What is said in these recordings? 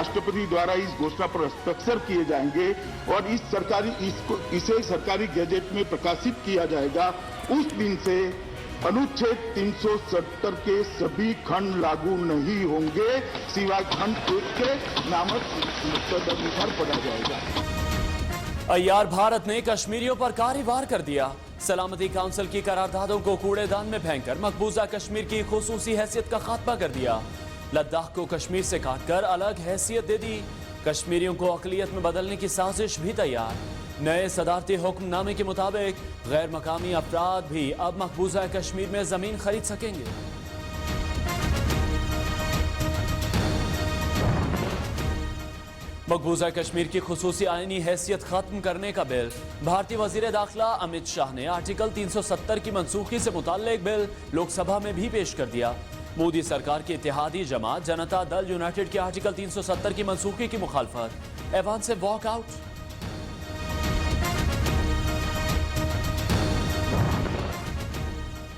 राष्ट्रपति द्वारा इस घोषणा पर हस्ताक्षर किए जाएंगे और इसे सरकारी गैजेट में प्रकाशित किया जाएगा, उस दिन से अनुच्छेद 370 के सभी खंड लागू नहीं होंगे, सिवाय खंड 1 के नामक तदनुसार पढ़ा जाएगा। अय्यार भारत ने कश्मीरियों पर कार्यवार कर दिया। सलामती काउंसिल की करारदादों को कूड़ेदान में फेंककर मकबूजा कश्मीर की खुसूसी हैसियत का खात्मा कर दिया। लद्दाख को कश्मीर से काटकर अलग हैसियत दे दी। कश्मीरियों को अकलियत में बदलने की साजिश भी तैयार। नए सदारती हुक्मनामे के मुताबिक गैर मकामी अफराद भी अब मकबूजा कश्मीर में जमीन खरीद सकेंगे। मकबूजा कश्मीर की खुसूसी आईनी हैसियत खत्म करने का बिल भारतीय वजीर दाखिला अमित शाह ने आर्टिकल 370 की मनसूखी से मुताल्लिक बिल लोकसभा में भी पेश कर दिया। मोदी सरकार की इत्तेहादी जमात जनता दल यूनाइटेड के आर्टिकल 370 की मनसूखी की मुखालफत, ऐवान से वॉकआउट।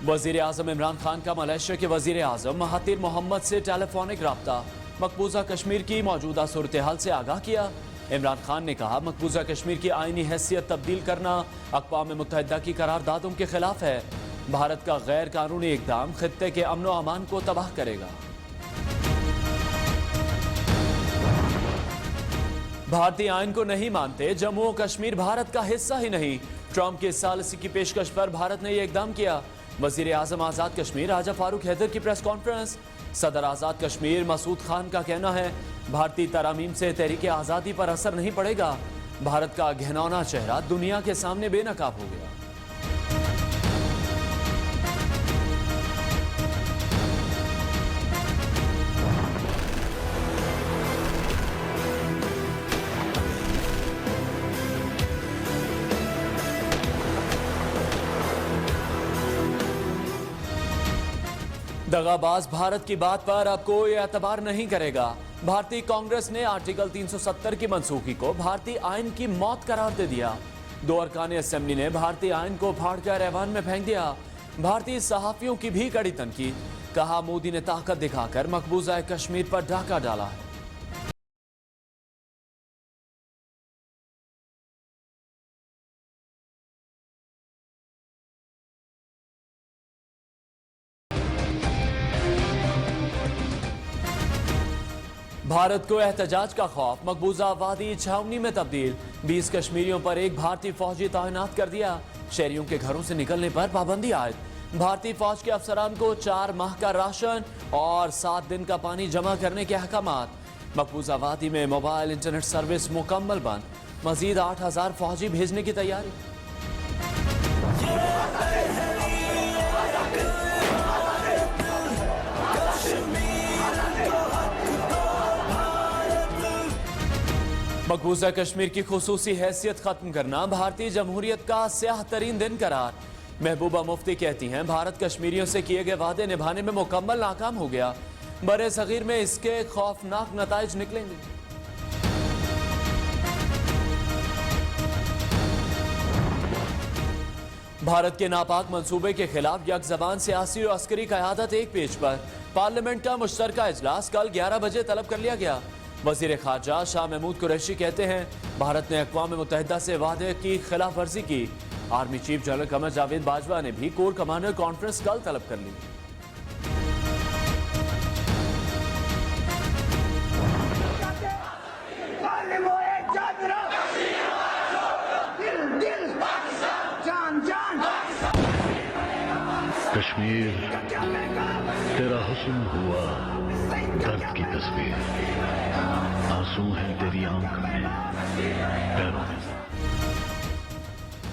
वजीर आजम इमरान खान का मलेशिया के वजीर आजम महातिर मोहम्मद से टेलीफोनिक राब्ता, मकबूजा कश्मीर की मौजूदा सूरत हाल से आगाह किया। इमरान खान ने कहा, मकबूजा कश्मीर की आईनी हैसियत तब्दील करना अक़वाम मुत्तहिदा की करारदादों के खिलाफ है। भारत का गैर कानूनी इक़दाम खित्ते के अमन व अमान को तबाह करेगा। भारतीय आइन को नहीं मानते, जम्मू और कश्मीर भारत का हिस्सा ही नहीं। ट्रंप के सालिसी की पेशकश पर भारत ने यह इक़दाम किया। वज़ीर आज़म आज़ाद कश्मीर राजा फारूक हैदर की प्रेस कॉन्फ्रेंस। सदर आज़ाद कश्मीर मसूद खान का कहना है, भारतीय तरामीम से तहरीक आज़ादी पर असर नहीं पड़ेगा। भारत का घिनौना चेहरा दुनिया के सामने बेनकाब हो गया। दगाबाज भारत की बात पर अब कोई एतबार नहीं करेगा। भारतीय कांग्रेस ने आर्टिकल 370 की मनसूखी को भारतीय आइन की मौत करार दे दिया। 2 अरकान असेंबली ने भारतीय आइन को फाड़कर ऐवान में फेंक दिया। भारतीय सहाफियों की भी कड़ी तनकीद, कहा मोदी ने ताकत दिखाकर मकबूजा कश्मीर पर डाका डाला है। भारत को एहतजाज का खौफ, मकबूजा वादी छावनी में तब्दील। 20 कश्मीरियों पर एक भारतीय फौजी तैनात कर दिया। शहरियों के घरों से निकलने पर पाबंदी आयद। भारतीय फौज के अफसरान को 4 माह का राशन और 7 दिन का पानी जमा करने के अहकामात। मकबूजा वादी में मोबाइल इंटरनेट सर्विस मुकम्मल बंद। मजीद 8000 फौजी भेजने की तैयारी। मकबूजा कश्मीर की खुसूसी हैसियत खत्म करना भारतीय जमहूरियत का स्याह तरीन दिन करार। महबूबा मुफ्ती कहती हैं, भारत कश्मीरियों से किए गए वादे निभाने में मुकम्मल नाकाम हो गया। बरे सगीर में इसके खौफनाक नताइज निकलेंगे। भारत के नापाक मंसूबे के खिलाफ यक ज़बान सियासी और अस्करी क़यादत एक पेज पर। पार्लियामेंट का मुश्तरका इजलास कल 11 बजे तलब कर लिया गया। वज़ीर ख़ारजा शाह महमूद कुरैशी कहते हैं, भारत ने अक़वाम मुत्तहिदा से वादे की खिलाफ वर्जी की। Army chief general Qamar Javed Bajwa ने भी कोर कमांडर कॉन्फ्रेंस कल तलब कर ली। कश्मीर तेरा हुस्न हुआ दर्द की तस्वीर, आंसू है तेरी आंख में, पैरों में।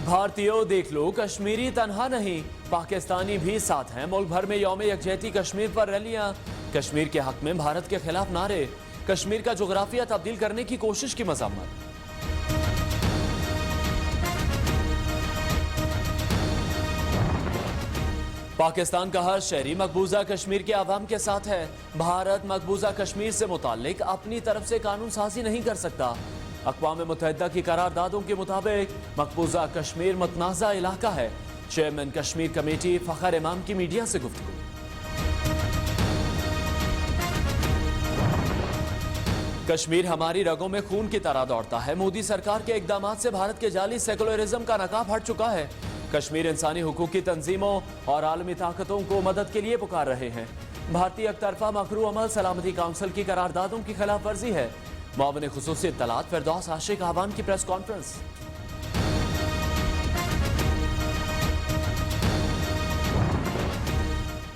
भारतीयों देख लो, कश्मीरी तन्हा नहीं, पाकिस्तानी भी साथ हैं। मुल्क भर में यौम यकजहती कश्मीर पर रैलियां। कश्मीर के हक में भारत के खिलाफ नारे। कश्मीर का जोग्राफिया तब्दील करने की कोशिश की मज़म्मत। पाकिस्तान का हर शहरी मकबूजा कश्मीर के आवाम के साथ है। भारत मकबूजा कश्मीर से मुताल्लिक अपनी तरफ से कानून साजी नहीं कर सकता। अक़वाम मुत्तहिदा की करारदादों के मुताबिक मकबूजा कश्मीर मुतनाज़ा इलाका है। चेयरमैन कश्मीर कमेटी फ़खर इमाम की मीडिया से गुफ्तगू। कश्मीर हमारी रगों में खून की तरह दौड़ता है। मोदी सरकार के इकदाम से भारत के जाली सेकुलरिज्म का नकाब हट चुका है। कश्मीर इंसानी हुकूक की तंजीमों और आलमी ताकतों को मदद के लिए पुकार रहे हैं। भारतीय एकतरफा मकरू अमल सलामती काउंसिल की करारदादों की खिलाफ वर्जी है। मुआविन खुसूसी इत्तलात फिरदौस आशिक आवान की प्रेस कॉन्फ्रेंस।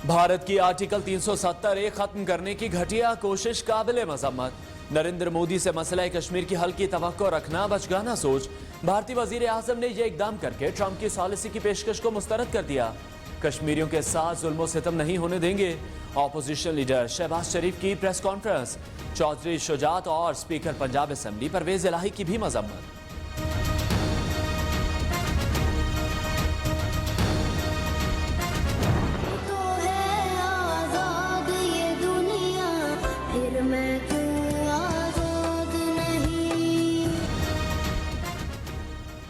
भारत की आर्टिकल 370 खत्म करने की घटिया कोशिश काबिल मजम्मत। नरेंद्र मोदी से मसला कश्मीर की हल की तवक्को रखना बचगाना सोच। भारतीय वजीर आजम ने यह इकदाम करके ट्रंप की सॉलिसी की पेशकश को मुस्तरद कर दिया। कश्मीरियों के साथ जुल्म सितम नहीं होने देंगे। ऑपोजिशन लीडर शहबाज शरीफ की प्रेस कॉन्फ्रेंस। चौधरी शुजात और स्पीकर पंजाब असेंबली परवेज इलाही की भी मजम्मत।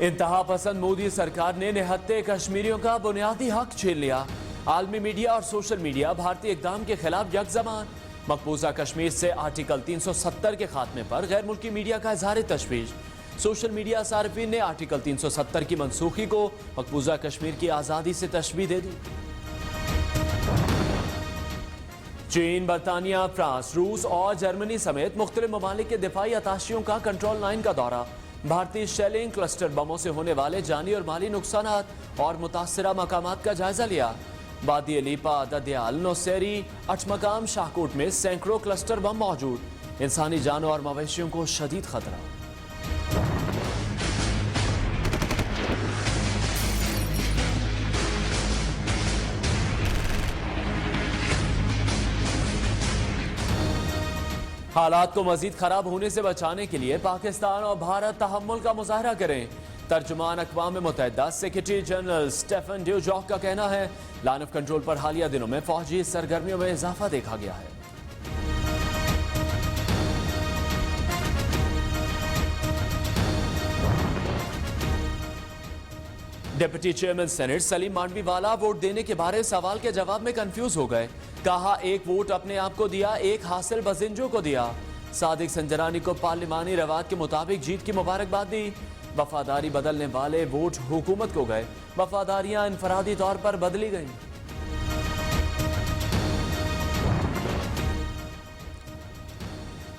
इंतहा पसंद मोदी सरकार ने निहत्ते कश्मीरियों का बुनियादी हक छीन लिया। आलमी मीडिया और सोशल मीडिया भारतीय इकदाम के खिलाफ यकजमान। मकबूजा कश्मीर से आर्टिकल 370 के खात्मे पर गैर मुल्की मीडिया का इजहार तशवीश। सोशल मीडिया सार्फिन ने आर्टिकल 370 की मनसूखी को मकबूजा कश्मीर की आज़ादी से तशबीह दे दी। चीन, बरतानिया, फ्रांस, रूस और जर्मनी समेत मुख्तलिफ ममालिक के दिफाई अताशियों का कंट्रोल लाइन का दौरा। भारतीय शेलिंग क्लस्टर बमों से होने वाले जानी और माली नुकसानात और मुतासरा मकामात का जायजा लिया। वादी लीपा, ददयाल, नौसेरी, अठमकाम, शाहकोट में सैकड़ों क्लस्टर बम मौजूद। इंसानी जानों और मवेशियों को शदीद खतरा। हालात को मजीद खराब होने से बचाने के लिए पाकिस्तान और भारत तहम्मुल का मुजाहरा करें। तर्जुमान अक़वाम मुत्तहिदा सेक्रेटरी जनरल स्टेफन ड्यूजॉक का कहना है, लाइन ऑफ कंट्रोल पर हालिया दिनों में फौजी सरगर्मियों में इजाफा देखा गया है। Deputy chairman senate Salim Mandviwala vote देने के बारे सवाल के जवाब में कंफ्यूज हो गए। कहा, एक वोट अपने आप को दिया, एक हासिल बजिंजों को दिया। सादिक संजरानी को पार्लिमानी रवायत के मुताबिक जीत की मुबारकबाद दी। वफादारी बदलने वाले वोट हुकूमत को गए। वफादारियां इनफरादी तौर पर बदली गईं।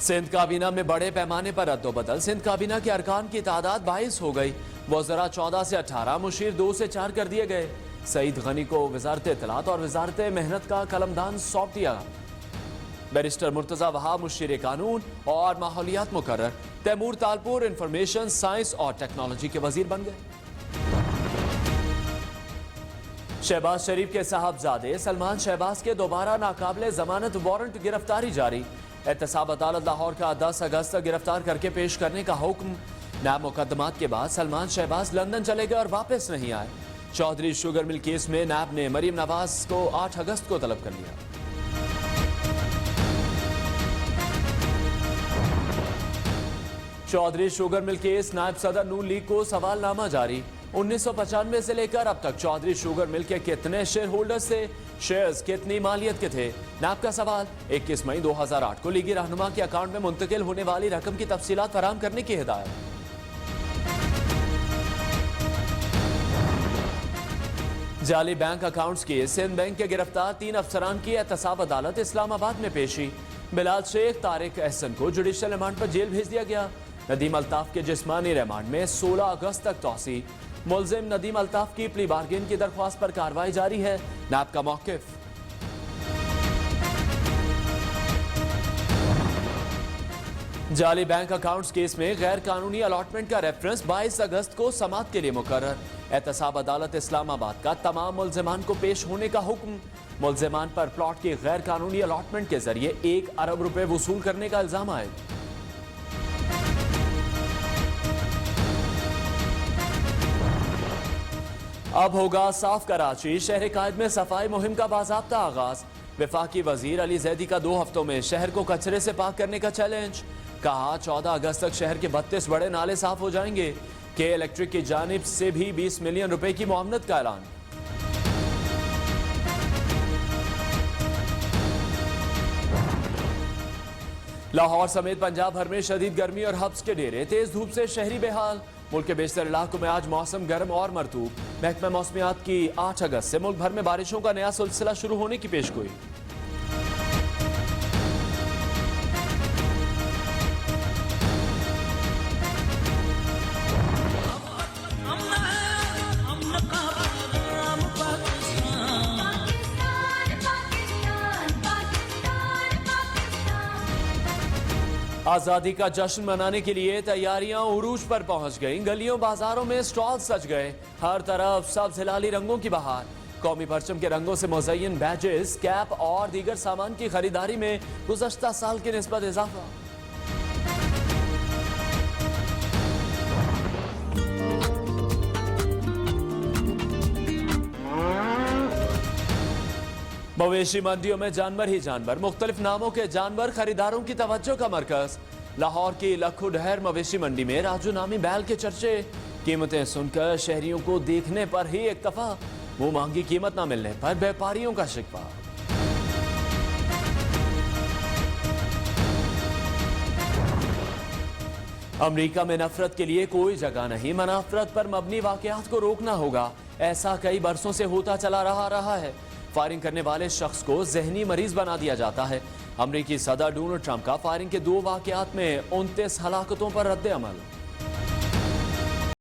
सिंध काबीना में बड़े पैमाने पर रद्दोबदल। सिंध काबीना के अरकान की तादाद 22 हो गई। वज़रा 14 से 18, मुशीर 2 से 4 कर दिए गए। सईद गनी को वजारत इत्तलात और वजारत मेहनत का कलमदान सौंप दिया। बैरिस्टर मुर्तजा वहाब मुशीर कानून और माहौलियात मुकर्रर। तैमूर तालपुर इंफॉर्मेशन साइंस और टेक्नोलॉजी के वजीर बन गए। शहबाज शरीफ के साहबजादे सलमान शहबाज के दोबारा नाकाबिले जमानत वारंट गिरफ्तारी जारी। एहतसाब अदालत लाहौर का 10 अगस्त तक गिरफ्तार करके पेश करने का हुक्म। नया मुकदमात के बाद सलमान शहबाज लंदन चले गए और वापस नहीं आए। चौधरी शुगर मिल केस में नैब ने मरीम नवाज को 8 अगस्त को तलब कर लिया। चौधरी शुगर मिल केस, नायब सदर नून लीग को सवालनामा जारी। 1995 से लेकर अब तक चौधरी शुगर मिल के कितने शेयर होल्डर्स थे, शेयर्स कितनी मालियत के थे। नायब का सवाल, 21 मई 2008 को लीगी रहनुमा के अकाउंट में मुंतकिल होने वाली रकम की तफसीलात फराहम करने की हिदायत। जाली बैंक अकाउंट्स की सिंध बैंक के गिरफ्तार 3 अफसरान की एहतसाब अदालत इस्लामाबाद में पेशी। बिलाल शेख, तारिक अहसन को जुडिशल रिमांड पर जेल भेज दिया गया। नदीम अल्ताफ के जिस्मानी रिमांड में 16 अगस्त तक तौसी। मुलजिम नदीम अल्ताफ की प्ली बार्गेन की दरख्वास्त पर कार्रवाई जारी है। नैब का मौकिफ। जाली बैंक अकाउंट्स केस में गैर कानूनी अलॉटमेंट का रेफरेंस 22 अगस्त को समाअत के लिए मुकर्रर। एहतसाब अदालत इस्लामाबाद का तमाम मुलजिमान को पेश होने का हुक्म। मुलजिमान पर प्लॉट की गैर कानूनी अलॉटमेंट के जरिए 1 अरब रुपए वसूल करने का इल्जाम आए। अब होगा साफ कराची। शहर कायद में सफाई मुहिम का बाज़ाब्ता आगाज। वफाकी वजीर अली जैदी का 2 हफ्तों में शहर को कचरे से पाक करने का चैलेंज। कहा, 14 अगस्त तक शहर के 32 बड़े नाले साफ हो जाएंगे। के इलेक्ट्रिक की जानिब से भी 20 मिलियन रुपए की मुआवनत का ऐलान। लाहौर समेत पंजाब भर में शदीद गर्मी और हब्स के डेरे, तेज धूप से शहरी बेहाल। मुल्क के बेशतर इलाकों में आज मौसम गर्म और मरतूब। महकमा मौसमियात की 8 अगस्त से मुल्क भर में बारिशों का नया सिलसिला शुरू होने की पेशगोई। आजादी का जश्न मनाने के लिए तैयारियां उरूज पर पहुंच गईं। गलियों बाजारों में स्टॉल सज गए, हर तरफ सब्ज हिलाली रंगों की बहार। कौमी परचम के रंगों से मुज़य्यन बैजेस, कैप और दीगर सामान की खरीदारी में गुज़श्ता साल की निस्बत इजाफा। मवेशी मंडियों में जानवर ही जानवर, मुख्तलिफ नामों के जानवर खरीदारों की तवज्जो का मरकज। लाहौर की लखू डहर मवेशी मंडी में राजू नामी बैल के चर्चे। कीमतें सुनकर शहरियों को देखने पर ही एक दफा, मुंह मांगी कीमत न मिलने पर व्यापारियों का शिकवा। अमेरिका में नफरत के लिए कोई जगह नहीं, मनाफरत पर मबनी वाकयात को रोकना होगा। ऐसा कई बरसों से होता चला रहा है। फायरिंग करने वाले शख्स को जहनी मरीज बना दिया जाता है। अमेरिकी सदर डोनाल्ड ट्रंप का फायरिंग के 2 वाकयात में 29 हलाकतों पर रद्द अमल।